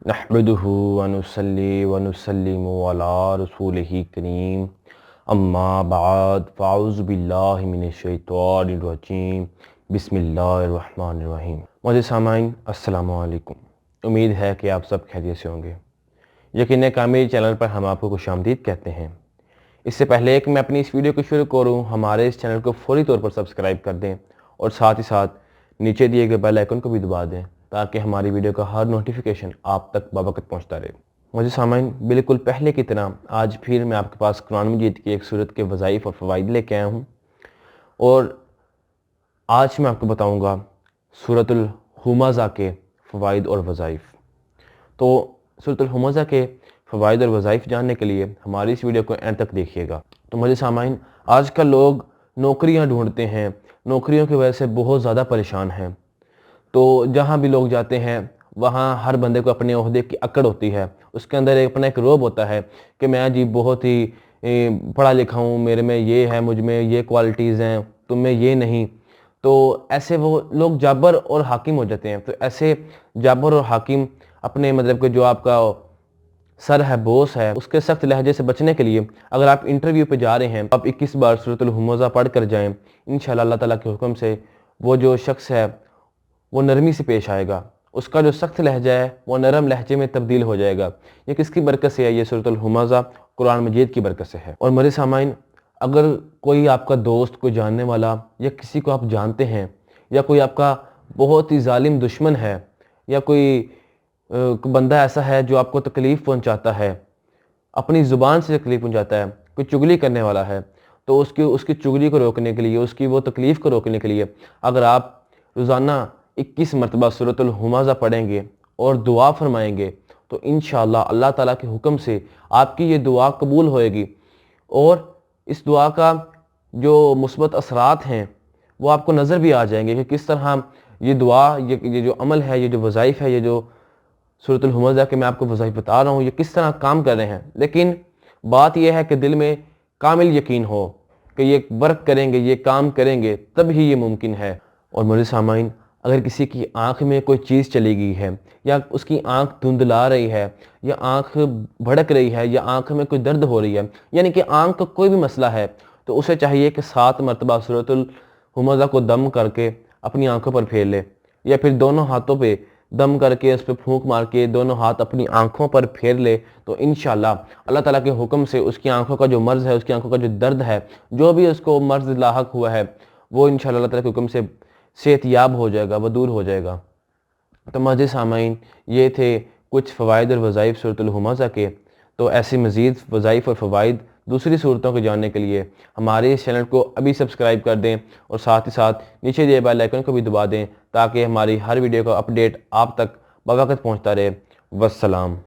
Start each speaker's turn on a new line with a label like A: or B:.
A: नहमदुहु व नुसल्ली व नुसल्लिमु अला रसूलिही करीम अम्मा बाद फ़ाउज़ु बिल्लाहि मिनश शैतानिर रजीम बिस्मिल्लाहिर रहमानिर रहीम। मुझे सामाइन अस्सलामु अलैकुम। उम्मीद है कि आप सब खैरियत से होंगे। यकीन कामिल चैनल पर हम आपको खुशामदीद कहते हैं। इससे पहले कि मैं अपनी इस वीडियो को शुरू करूं, हमारे इस चैनल को फौरी तौर पर सब्सक्राइब कर दें और साथ ही साथ नीचे दिए गए बेल आइकन को भी दबा दें ताकि हमारी वीडियो का हर नोटिफिकेशन आप तक बावक़्त पहुंचता रहे। मुझे सामाइन बिल्कुल पहले की तरह आज फिर मैं आपके पास कुरान मजीद की एक सूरत के वज़ाइफ और फ़वाइद लेके आया हूँ और आज मैं आपको बताऊँगा सूरतुल हुमज़ा के फ़वाइद और वज़ाइफ। तो सूरतुल हुमज़ा के फ़वाइद और वज़ाइफ जानने के लिए हमारी इस वीडियो को एंड तक देखिएगा। तो मुझे सामाइन, आजकल लोग नौकरियां ढूंढते हैं, नौकरियों की वजह से बहुत ज़्यादा परेशान हैं। तो जहाँ भी लोग जाते हैं वहाँ हर बंदे को अपने ओहदे की अकड़ होती है, उसके अंदर अपना एक रोब होता है कि मैं जी बहुत ही पढ़ा लिखा हूँ, मेरे में ये है, मुझ में ये क्वालिटीज़ हैं, तुम में ये नहीं। तो ऐसे वो लोग जाबर और हाकिम हो जाते हैं। तो ऐसे जाबर और हाकिम अपने मतलब कि जो आपका सर है, बॉस है, उसके सख्त लहजे से बचने के लिए अगर आप इंटरव्यू पे जा रहे हैं, आप 21 बार सूरतुल हुमज़ा पढ़ कर जाएं। इंशाअल्लाह अल्लाह ताला के हुक्म से वो जो शख्स है वो नरमी से पेश आएगा, उसका जो सख्त लहजा है वो नरम लहजे में तब्दील हो जाएगा। ये किसकी बरकत से है? ये सूरतुल हुमज़ा कुरान मजीद की बरकत से है। और मेरे सामाइन, अगर कोई आपका दोस्त, कोई जानने वाला या किसी को आप जानते हैं या कोई आपका बहुत ही जालिम दुश्मन है या कोई बंदा ऐसा है जो आपको तकलीफ़ पहुंचाता है, अपनी ज़ुबान से तकलीफ़ पहुंचाता है, कोई चुगली करने वाला है, तो उसकी उसकी चुगली को रोकने के लिए, उसकी वो तकलीफ़ को रोकने के लिए अगर आप रोज़ाना 21 मरतबा सूरतुल हुमज़ा पढ़ेंगे और दुआ फरमाएंगे तो इंशाअल्लाह अल्लाह ताला के हुक्म से आपकी ये दुआ कबूल होएगी और इस दुआ का जो मुस्बत असरात हैं वो आपको नज़र भी आ जाएंगे कि किस तरह ये दुआ, ये जो अमल है, ये जो वज़ाइफ है, ये जो सूरतुल हुमज़ा के मैं आपको वज़ाइफ बता रहा हूँ, ये किस तरह काम कर रहे हैं। लेकिन बात यह है कि दिल में कामिल यकीन हो कि ये वर्क करेंगे, ये काम करेंगे, तब ही ये मुमकिन है। और मेरे सामाइन, अगर किसी की आंख में कोई चीज़ चली गई है या उसकी आंख धुंधला रही है या आंख भड़क रही है या आंख में कोई दर्द हो रही है, यानी कि आंख का कोई भी मसला है, तो उसे चाहिए कि 7 मरतबा सूरतुल हुमज़ा को दम करके अपनी आंखों पर फेर ले या फिर दोनों हाथों पे दम करके उस पर फूंक मार के दोनों हाथ अपनी आंखों पर फेर ले। तो इंशाअल्लाह अल्लाह ताला के हुक्म से उसकी आंखों का जो मर्ज़ है, उसकी आंखों का जो दर्द है, जो भी उसको मर्ज़ लाहक हुआ है, वो इंशाअल्लाह अल्लाह ताला के हुक्म से सेहतयाब हो जाएगा, वो दूर हो जाएगा। तो मज़े सामाइन, ये थे कुछ फ़वाइद और वज़ाइफ सूरतुल हुमज़ा के। तो ऐसे मज़ीद वज़ाइफ और फ़वाइद दूसरी सूरतों को जानने के लिए हमारे इस चैनल को अभी सब्सक्राइब कर दें और साथ ही साथ नीचे दिए बेल आइकन को भी दबा दें ताकि हमारी हर वीडियो का अपडेट आप तक बवक्त पहुँचता रहे। वस्सलाम।